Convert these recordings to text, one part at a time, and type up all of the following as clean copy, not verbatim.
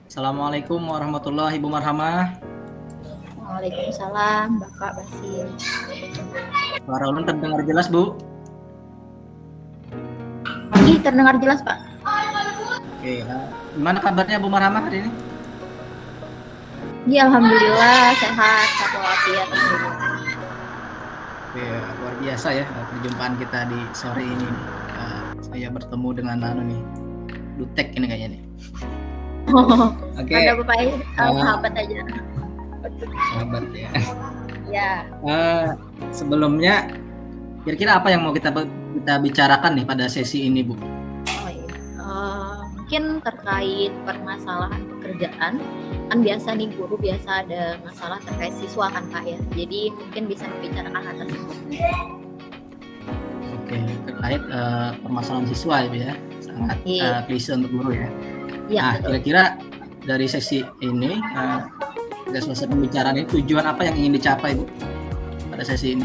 Assalamualaikum warahmatullahi wabarakatuh. Waalaikumsalam, Bapak Basim. Suara ulun terdengar jelas, Bu? Iya, terdengar jelas, Pak. Oke, gimana kabarnya Bu Marhamah hari ini? Iya, alhamdulillah sehat, satu walafiat. Oke, luar biasa ya perjumpaan kita di sore ini. Saya bertemu dengan Dutek ini kayaknya nih. Oke. Ada Bapak ini, sahabat aja. Sahabat ya. Ya. Sebelumnya, kira-kira apa yang mau kita bicarakan nih pada sesi ini, Bu? Oh iya. Mungkin terkait permasalahan pekerjaan. Kan biasa nih guru biasa ada masalah terkait siswa kan Pak ya. Jadi mungkin bisa membicarakan hal tersebut. Oke, terkait permasalahan siswa ya, sangat klise untuk guru ya. Nah, kira-kira dari sesi ini, dari selesai pembicaraan ini, tujuan apa yang ingin dicapai Bu pada sesi ini?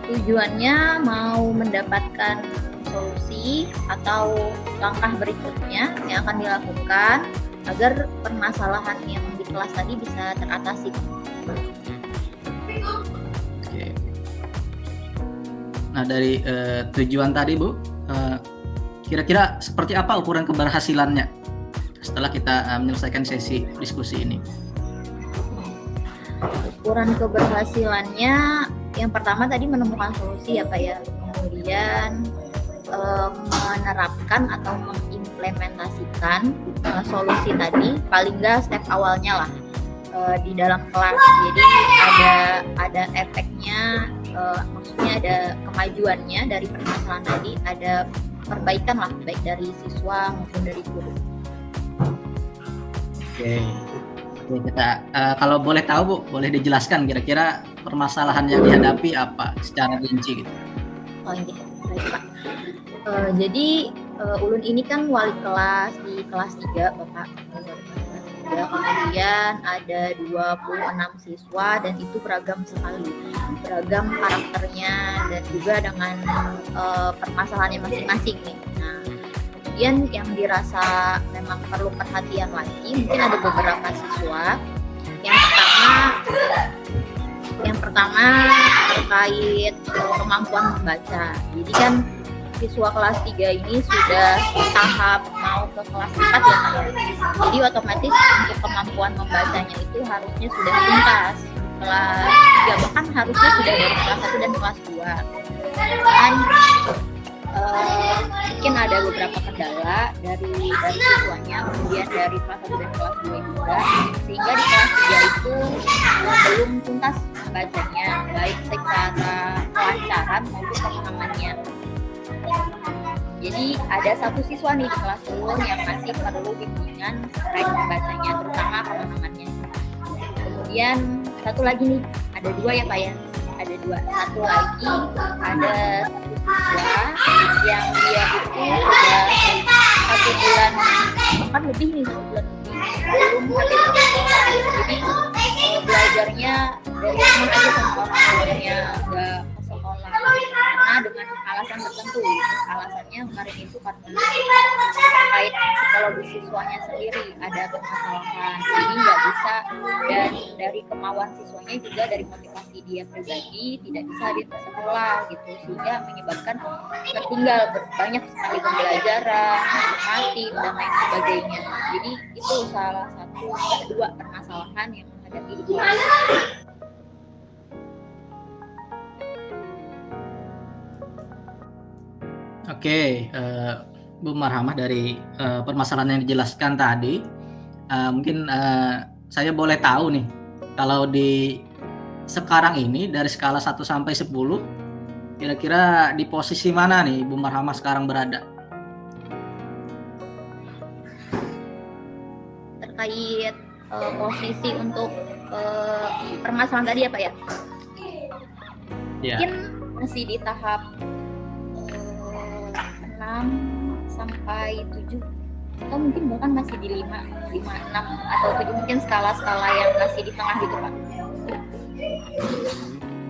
Tujuannya mau mendapatkan solusi atau langkah berikutnya yang akan dilakukan agar permasalahan yang di kelas tadi bisa teratasi. Oke. Nah, dari tujuan tadi Bu, kira-kira seperti apa ukuran keberhasilannya setelah kita menyelesaikan sesi diskusi ini? Ukuran keberhasilannya yang pertama tadi menemukan solusi ya Pak ya, kemudian menerapkan atau mengimplementasikan solusi tadi paling nggak step awalnya lah di dalam kelas. Jadi ada efeknya, maksudnya ada kemajuannya dari permasalahan tadi, ada perbaikan lah baik dari siswa maupun dari guru. Oke, kita kalau boleh tahu Bu, boleh dijelaskan kira-kira permasalahan yang dihadapi apa secara rinci gitu? Oh iya, baik Pak. Jadi ulun ini kan wali kelas di kelas 3 Bapak. Kemudian ada 26 siswa dan itu beragam sekali, beragam karakternya dan juga dengan permasalahannya masing-masing nih. Nah, kemudian yang dirasa memang perlu perhatian lagi mungkin ada beberapa siswa. Yang pertama terkait kemampuan membaca. Jadi kan siswa kelas 3 ini sudah tahap mau ke kelas 4 ya Pak. Jadi otomatis untuk kemampuan membacanya itu harusnya sudah tuntas. Kelas 3 bahkan harusnya sudah dari kelas 1 dan kelas 2. Dan mungkin ada beberapa kendala dari siswanya, kemudian dari kelas 1 dan kelas 2 juga, sehingga di kelas 3 itu belum tuntas membacanya, baik secara kelancaran maupun pemahamannya. Jadi ada satu siswa nih di kelas ulun yang masih perlu bimbingan terkait membacanya, terutama pemahamannya. Kemudian satu lagi nih, ada dua ya Pak ya, ada dua. Satu lagi ada satu siswa yang dia itu sudah 1 bulan, bahkan lebih nih 1 bulan lebih belum hadir ke sekolah. Jadi belajarnya dari rumah aja sama orang tuanya, nggak ke sekolah karena dengan alasan tertentu. Alasannya kemarin itu karena terkait psikologi siswanya sendiri ada permasalahan, jadi nggak bisa, dan dari kemauan siswanya juga dari motivasi dia pribadi tidak bisa hadir ke sekolah gitu, sehingga menyebabkan tertinggal banyak sekali pembelajaran, matematik dan lain sebagainya. Jadi itu salah satu dua permasalahan yang menghadapi di kelas. Oke, Bu Marhamah, dari permasalahan yang dijelaskan tadi, mungkin saya boleh tahu nih, kalau di sekarang ini dari skala 1 sampai 10, kira-kira di posisi mana nih Bu Marhamah sekarang berada? Terkait posisi untuk permasalahan tadi ya Pak ya? Mungkin masih di tahap 6 sampai 7, atau mungkin bahkan masih di 5, 6 atau 7, mungkin skala-skala yang masih di tengah gitu Pak.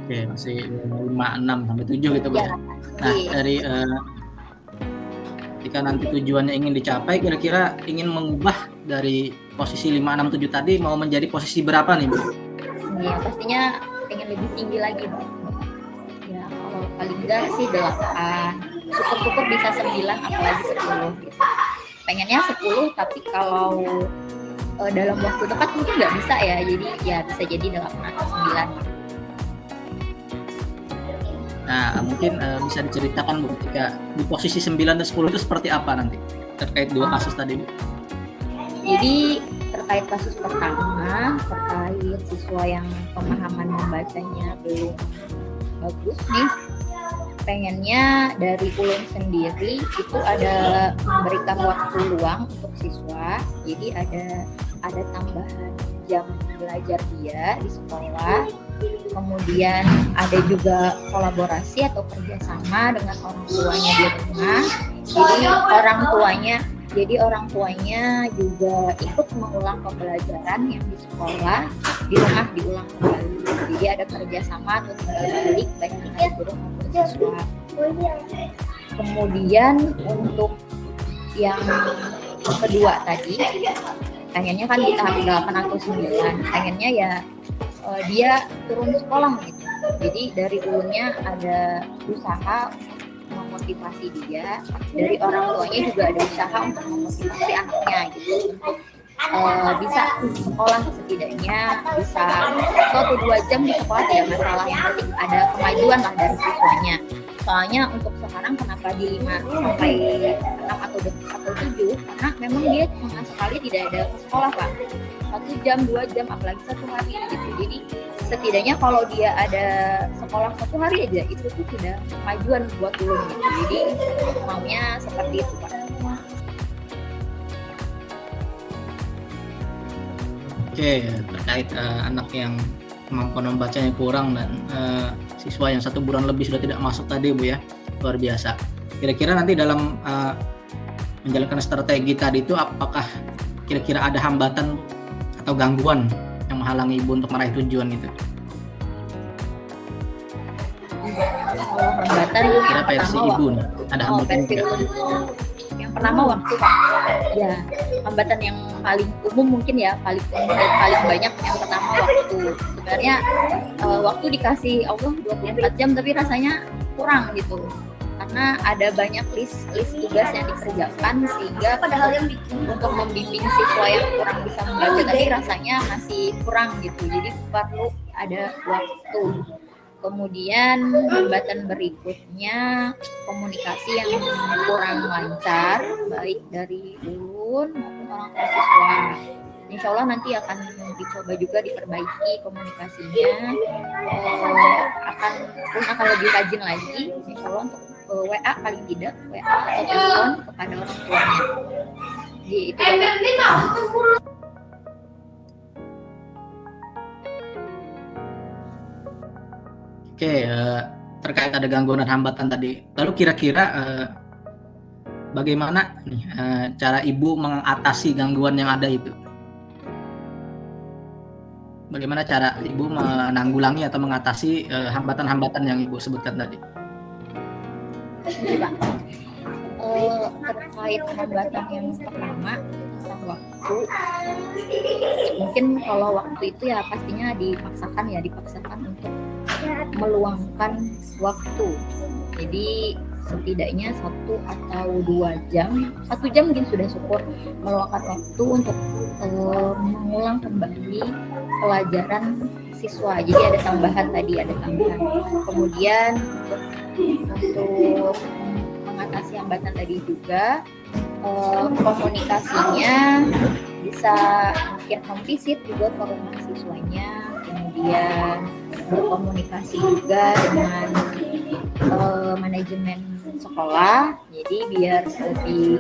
Oke, masih 5, 6 sampai 7 gitu ya. Nah, dari jika nanti tujuannya ingin dicapai, kira-kira ingin mengubah dari posisi 5, 6, 7 tadi mau menjadi posisi berapa nih, Bu? Ya pastinya pengen lebih tinggi lagi, Bang. Ya kalau paling enggak sih 8, syukur-syukur bisa 9 apalagi 10 gitu. Pengennya 10 tapi kalau dalam waktu dekat mungkin nggak bisa ya, jadi ya bisa jadi 8 atau 9. Nah, mungkin bisa diceritakan, Bu, ketika di posisi 9 dan 10 itu seperti apa nanti terkait 2 kasus tadi, Bu? Jadi terkait kasus pertama, terkait siswa yang pemahaman membacanya belum bagus nih, pengennya dari ulun sendiri itu ada memberikan waktu luang untuk siswa, jadi ada tambahan jam belajar dia di sekolah, kemudian ada juga kolaborasi atau kerjasama dengan orang tuanya di rumah, jadi orang tuanya juga ikut mengulang pembelajaran yang di sekolah di rumah diulang kembali. Jadi ada kerjasama atau timbal balik baik dengan guru maupun siswa. Kemudian untuk yang kedua tadi, pengennya kan di tahap 8 atau 9, pengennya ya dia turun sekolah gitu. Jadi dari ulunnya ada usaha memotivasi dia, dari orang tuanya juga ada usaha untuk memotivasi anaknya gitu untuk bisa sekolah, setidaknya bisa 1 atau 2 jam di sekolah tidak masalah, yang penting ada kemajuan lah dari siswanya. Soalnya untuk sekarang kenapa di 5 sampai 6 atau 7, karena memang dia sama sekali tidak ada ke sekolah, Pak. 1 jam, 2 jam, apalagi 1 hari gitu. Jadi setidaknya kalau dia ada sekolah 1 hari aja itu tuh sudah kemajuan buat ulun gitu. Jadi maunya seperti itu, Pak. Oke, terkait anak yang kemampuan membacanya kurang dan siswa yang 1 bulan lebih sudah tidak masuk tadi, Bu, ya, luar biasa. Kira-kira nanti dalam menjalankan strategi tadi itu apakah kira-kira ada hambatan atau gangguan yang menghalangi Ibu untuk meraih tujuan gitu? Kalau hambatan Kira versi Ibu nih, ada hambatan versi tidak? yang pertama waktu, Pak. Ya, hambatan yang paling umum mungkin ya, paling umum dan paling banyak yang pertama waktu. Sebenarnya waktu dikasih Allah 24 jam tapi rasanya kurang gitu. Karena ada banyak list tugas yang dikerjakan sehingga untuk membimbing siswa yang kurang bisa membaca tadi rasanya masih kurang gitu. Jadi perlu ada waktu. Kemudian hambatan berikutnya komunikasi yang kurang lancar baik dari ulun maupun orang tua siswa. Insya Allah nanti akan dicoba juga diperbaiki komunikasinya, akan lebih rajin lagi. Insya Allah untuk WA paling tidak WA atau telepon kepada orang tuanya. Jadi itu Bapak. Oke, terkait ada gangguan dan hambatan tadi. Lalu kira-kira bagaimana nih cara Ibu mengatasi gangguan yang ada itu? Bagaimana cara Ibu menanggulangi atau mengatasi hambatan-hambatan yang Ibu sebutkan tadi? Pak. Terkait hambatan yang pertama tentang waktu, mungkin kalau waktu itu ya pastinya dipaksakan untuk meluangkan waktu. Jadi setidaknya 1 atau 2 jam, 1 jam mungkin sudah syukur, meluangkan waktu untuk mengulang kembali pelajaran siswa. Jadi ada tambahan. Kemudian untuk mengatasi hambatan tadi juga komunikasinya bisa mungkin home visit juga ke rumah siswanya, kemudian berkomunikasi juga dengan manajemen sekolah, jadi biar lebih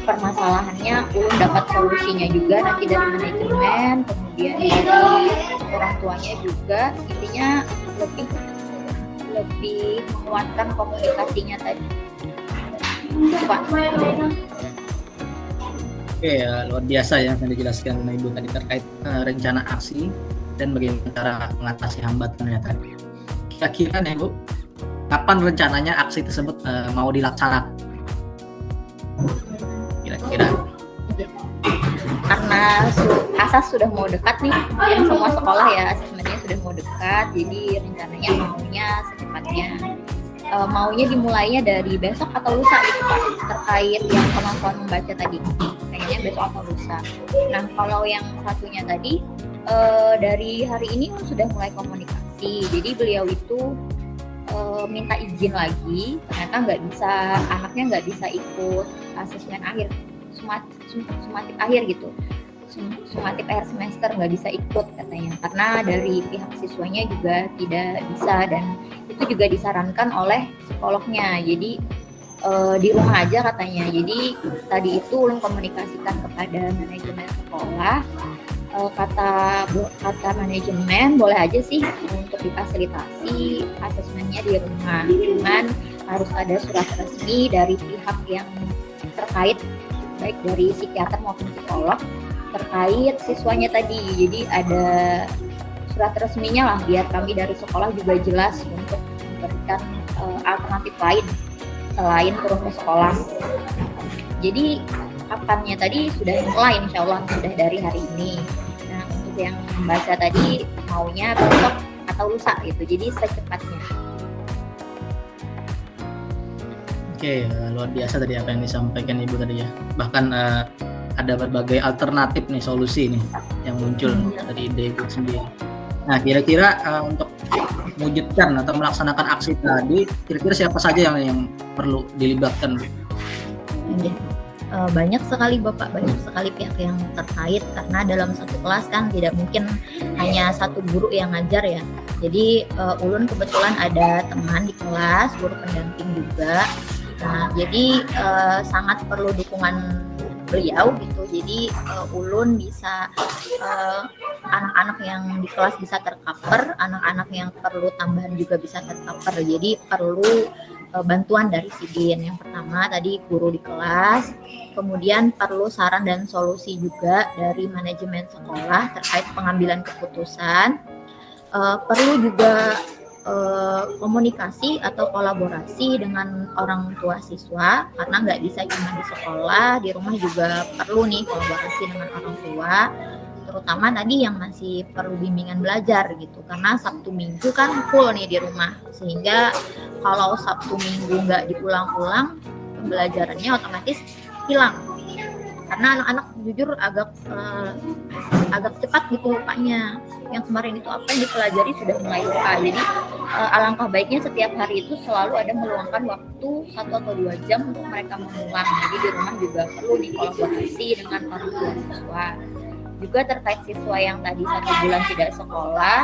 permasalahannya ulun dapat solusinya juga nanti dari manajemen, kemudian dari orang tuanya juga, intinya lebih menguatkan komunikasinya tadi. Itu, Pak. Oke, luar biasa ya yang dijelaskan Ibu tadi terkait rencana aksi dan bagaimana cara mengatasi hambatannya tadi. Kira-kira nih Bu, kapan rencananya aksi tersebut mau dilaksanakan? Kira-kira. karena asas sudah mau dekat nih, yang semua sekolah ya asesmennya sudah mau dekat, jadi rencananya maunya secepatnya. Maunya dimulainya dari besok atau lusa gitu Pak, terkait yang kemampuan membaca tadi, kayaknya besok atau lusa. Nah kalau yang satunya tadi dari hari ini sudah mulai komunikasi, jadi beliau itu minta izin lagi, ternyata anaknya nggak bisa ikut asesmen akhir, sumatif akhir gitu, sumatif akhir semester nggak bisa ikut katanya, karena dari pihak siswanya juga tidak bisa, dan itu juga disarankan oleh psikolognya, jadi di rumah aja katanya. Jadi tadi itu ulun komunikasikan kepada manajemen sekolah, kata manajemen boleh aja sih untuk difasilitasi asesmennya di rumah, cuman harus ada surat resmi dari pihak yang terkait, baik dari psikiater maupun psikolog terkait siswanya tadi. Jadi ada surat resminya lah, biar kami dari sekolah juga jelas untuk memberikan alternatif lain selain turun ke sekolah. Jadi kapannya tadi sudah mulai, insya Allah sudah dari hari ini. Nah untuk yang membaca tadi maunya besok atau lusa gitu, jadi secepatnya. Oke, luar biasa tadi apa yang disampaikan Ibu tadi ya. Bahkan ada berbagai alternatif nih, solusi nih yang muncul dari ide Ibu sendiri. Nah kira-kira untuk mewujudkan atau melaksanakan aksi tadi, kira-kira siapa saja yang perlu dilibatkan? Banyak sekali Bapak, banyak sekali pihak yang terkait, karena dalam satu kelas kan tidak mungkin hanya satu guru yang ngajar ya. Jadi ulun kebetulan ada teman di kelas, guru pendamping juga. Nah jadi sangat perlu dukungan beliau gitu. Jadi ulun bisa anak-anak yang di kelas bisa tercover, anak-anak yang perlu tambahan juga bisa tercover. Jadi perlu bantuan dari Sidin. Yang pertama tadi guru di kelas, kemudian perlu saran dan solusi juga dari manajemen sekolah terkait pengambilan keputusan. Perlu juga komunikasi atau kolaborasi dengan orang tua siswa, karena nggak bisa cuma di sekolah, di rumah juga perlu nih kolaborasi dengan orang tua, terutama tadi yang masih perlu bimbingan belajar gitu, karena Sabtu Minggu kan full nih di rumah, sehingga kalau Sabtu Minggu nggak diulang-ulang, pembelajarannya otomatis hilang, karena anak-anak jujur agak cepat gitu lupanya. Yang kemarin itu apa yang dipelajari sudah mulai lupa. Jadi alangkah baiknya setiap hari itu selalu ada meluangkan waktu 1 atau 2 jam untuk mereka mengulang. Jadi di rumah juga perlu dikolaborasi dengan orang tua siswa. Juga terkait siswa yang tadi 1 bulan tidak sekolah,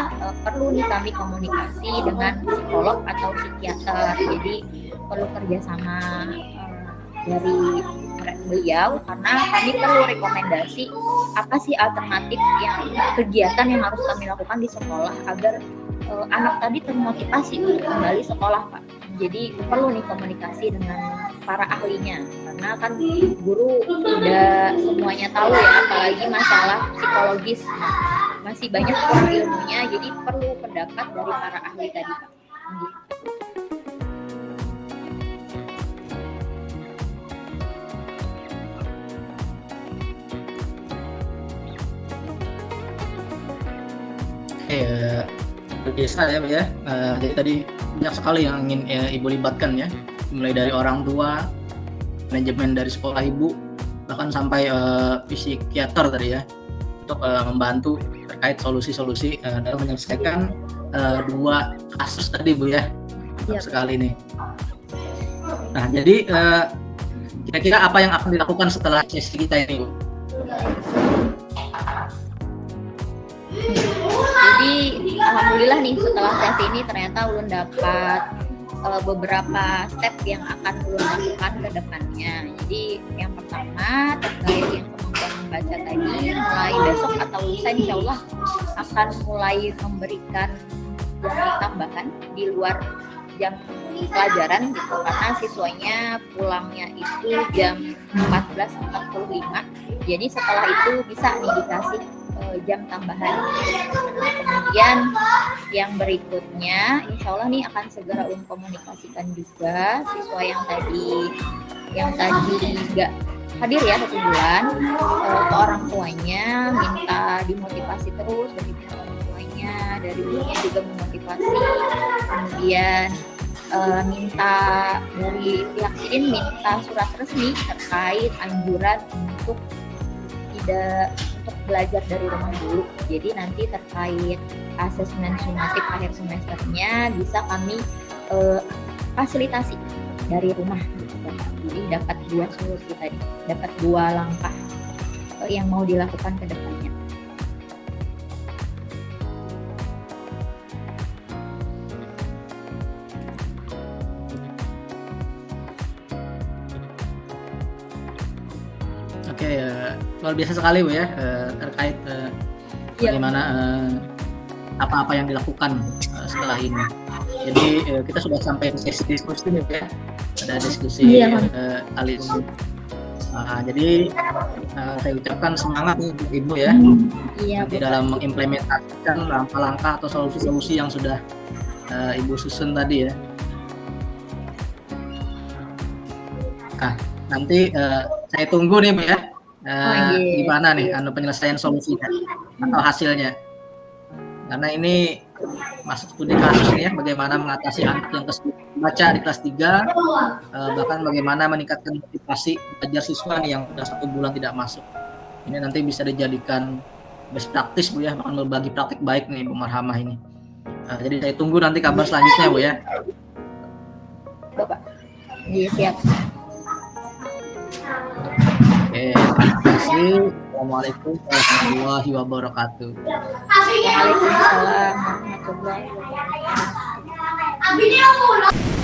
perlu nih kami komunikasi dengan psikolog atau psikiater. Jadi perlu kerjasama dari beliau, karena kami perlu rekomendasi apa sih alternatif kegiatan yang harus kami lakukan di sekolah agar anak tadi termotivasi untuk kembali sekolah Pak. Jadi perlu nih komunikasi dengan para ahlinya, karena kan guru tidak semuanya tahu ya, apalagi masalah psikologis masih banyak kurang ilmunya, jadi perlu pendapat dari para ahli tadi Pak. Biasa ya. Jadi tadi banyak sekali yang ingin Ibu libatkan ya, mulai dari orang tua, manajemen dari sekolah Ibu, bahkan sampai psikiater tadi ya, untuk membantu terkait solusi-solusi dalam menyelesaikan 2 kasus tadi Bu ya. Sekali nih. Nah jadi kira-kira apa yang akan dilakukan setelah sesi kita ini Bu? Jadi alhamdulillah nih setelah sesi ini ternyata ulun dapat beberapa step yang akan ulun lakukan ke depannya. Jadi yang pertama terkait yang kemampuan membaca tadi, mulai besok atau lusa insya Allah akan mulai memberikan jam tambahan di luar jam pelajaran gitu, karena siswanya pulangnya itu jam 14.45. Jadi setelah itu bisa nih dikasih jam tambahan. Kemudian yang berikutnya insya Allah nih akan segera komunikasikan juga siswa yang tadi hadir ya 1 bulan ke orang tuanya, minta dimotivasi terus dari pihak orang tuanya, dari gurunya juga memotivasi, kemudian minta dari pihak SIDIN minta surat resmi terkait anjuran untuk belajar dari rumah dulu. Jadi nanti terkait asesmen sumatif akhir semesternya bisa kami fasilitasi dari rumah gitu. Jadi dapat 2 solusi tadi, dapat 2 langkah yang mau dilakukan ke depannya. Oke, luar biasa sekali Bu ya, terkait bagaimana apa-apa yang dilakukan setelah ini. Jadi kita sudah sampai ke sesi diskusi nih Bu ya, ada diskusi kali ini. Jadi saya ucapkan semangat untuk Ibu ya, di dalam mengimplementasikan langkah-langkah atau solusi-solusi yang sudah Ibu susun tadi ya. Nah, nanti saya tunggu nih Bu ya, gimana nih penyelesaian solusinya atau hasilnya. Karena ini masuk studi kasus ya, bagaimana mengatasi anak yang kesulitan baca di kelas 3, bahkan bagaimana meningkatkan motivasi belajar siswa nih yang sudah 1 bulan tidak masuk. Ini nanti bisa dijadikan best practice Bu ya, akan berbagi praktik baik nih Bu Marhamah ini. Jadi saya tunggu nanti kabar selanjutnya Bu ya. Bapak. Iya, siap. Oke, terima kasih. Assalamualaikum warahmatullahi wabarakatuh. Waalaikumsalam warahmatullahi wabarakatuh.